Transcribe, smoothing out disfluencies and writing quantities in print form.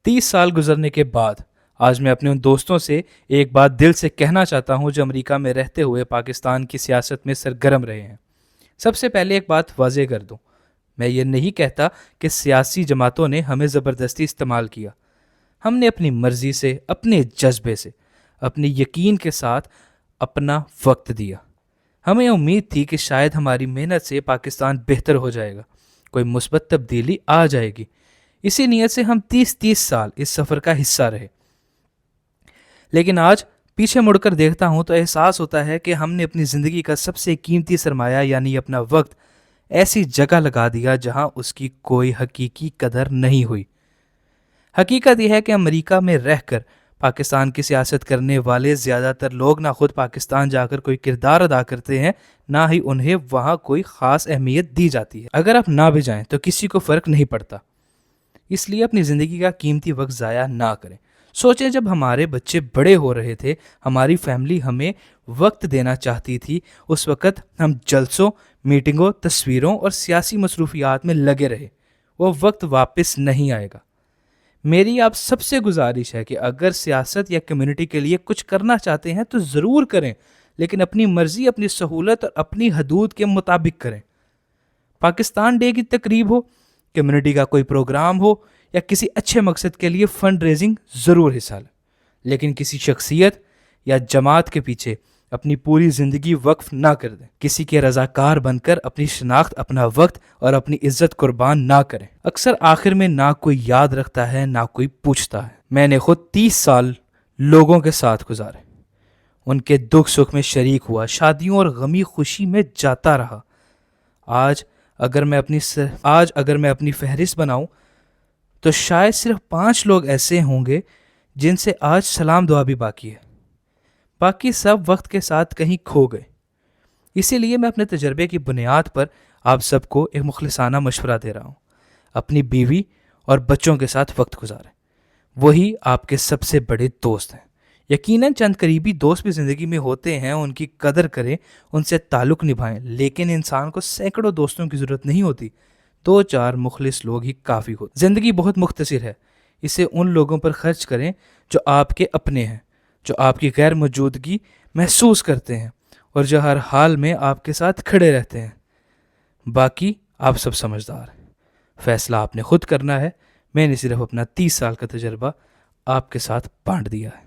30 سال گزرنے کے بعد آج میں اپنے ان دوستوں سے ایک بات دل سے کہنا چاہتا ہوں جو امریکہ میں رہتے ہوئے پاکستان کی سیاست میں سرگرم رہے ہیں۔ سب سے پہلے ایک بات واضح کر دوں، میں یہ نہیں کہتا کہ سیاسی جماعتوں نے ہمیں زبردستی استعمال کیا۔ ہم نے اپنی مرضی سے، اپنے جذبے سے، اپنی یقین کے ساتھ اپنا وقت دیا۔ ہمیں امید تھی کہ شاید ہماری محنت سے پاکستان بہتر ہو جائے گا، کوئی مثبت تبدیلی آ جائے گی۔ اسی نیت سے ہم 30 سال اس سفر کا حصہ رہے۔ لیکن آج پیچھے مڑ کر دیکھتا ہوں تو احساس ہوتا ہے کہ ہم نے اپنی زندگی کا سب سے قیمتی سرمایہ یعنی اپنا وقت ایسی جگہ لگا دیا جہاں اس کی کوئی حقیقی قدر نہیں ہوئی۔ حقیقت یہ ہے کہ امریکہ میں رہ کر پاکستان کی سیاست کرنے والے زیادہ تر لوگ نہ خود پاکستان جا کر کوئی کردار ادا کرتے ہیں، نہ ہی انہیں وہاں کوئی خاص اہمیت دی جاتی ہے۔ اگر آپ نہ بھی جائیں تو کسی کو فرق نہیں پڑتا۔ اس لیے اپنی زندگی کا قیمتی وقت ضائع نہ کریں۔ سوچیں، جب ہمارے بچے بڑے ہو رہے تھے، ہماری فیملی ہمیں وقت دینا چاہتی تھی، اس وقت ہم جلسوں، میٹنگوں، تصویروں اور سیاسی مصروفیات میں لگے رہے۔ وہ وقت واپس نہیں آئے گا۔ میری آپ سب سے گزارش ہے کہ اگر سیاست یا کمیونٹی کے لیے کچھ کرنا چاہتے ہیں تو ضرور کریں، لیکن اپنی مرضی، اپنی سہولت اور اپنی حدود کے مطابق کریں۔ پاکستان ڈے کی تقریب ہو، کمیونٹی کا کوئی پروگرام ہو یا کسی اچھے مقصد کے لیے فنڈ ریزنگ، ضرور حصہ لیں، لیکن کسی شخصیت یا جماعت کے پیچھے اپنی پوری زندگی وقف نہ کر دیں۔ کسی کے رضاکار بن کر اپنی شناخت، اپنا وقت اور اپنی عزت قربان نہ کریں۔ اکثر آخر میں نہ کوئی یاد رکھتا ہے، نہ کوئی پوچھتا ہے۔ میں نے خود 30 سال لوگوں کے ساتھ گزارے، ان کے دکھ سکھ میں شریک ہوا، شادیوں اور غمی خوشی میں جاتا رہا۔ آج اگر میں اپنی فہرست بناؤں تو شاید صرف 5 لوگ ایسے ہوں گے جن سے آج سلام دعا بھی باقی ہے۔ باقی سب وقت کے ساتھ کہیں کھو گئے۔ اسی لیے میں اپنے تجربے کی بنیاد پر آپ سب کو ایک مخلصانہ مشورہ دے رہا ہوں۔ اپنی بیوی اور بچوں کے ساتھ وقت گزاریں، وہی آپ کے سب سے بڑے دوست ہیں۔ یقیناً چند قریبی دوست بھی زندگی میں ہوتے ہیں، ان کی قدر کریں، ان سے تعلق نبھائیں، لیکن انسان کو سینکڑوں دوستوں کی ضرورت نہیں ہوتی، 2-4 مخلص لوگ ہی کافی ہوتے۔ زندگی بہت مختصر ہے، اسے ان لوگوں پر خرچ کریں جو آپ کے اپنے ہیں، جو آپ کی غیر موجودگی محسوس کرتے ہیں اور جو ہر حال میں آپ کے ساتھ کھڑے رہتے ہیں۔ باقی آپ سب سمجھدار ہیں، فیصلہ آپ نے خود کرنا ہے۔ میں نے صرف اپنا 30 سال کا تجربہ آپ کے ساتھ بانٹ دیا ہے۔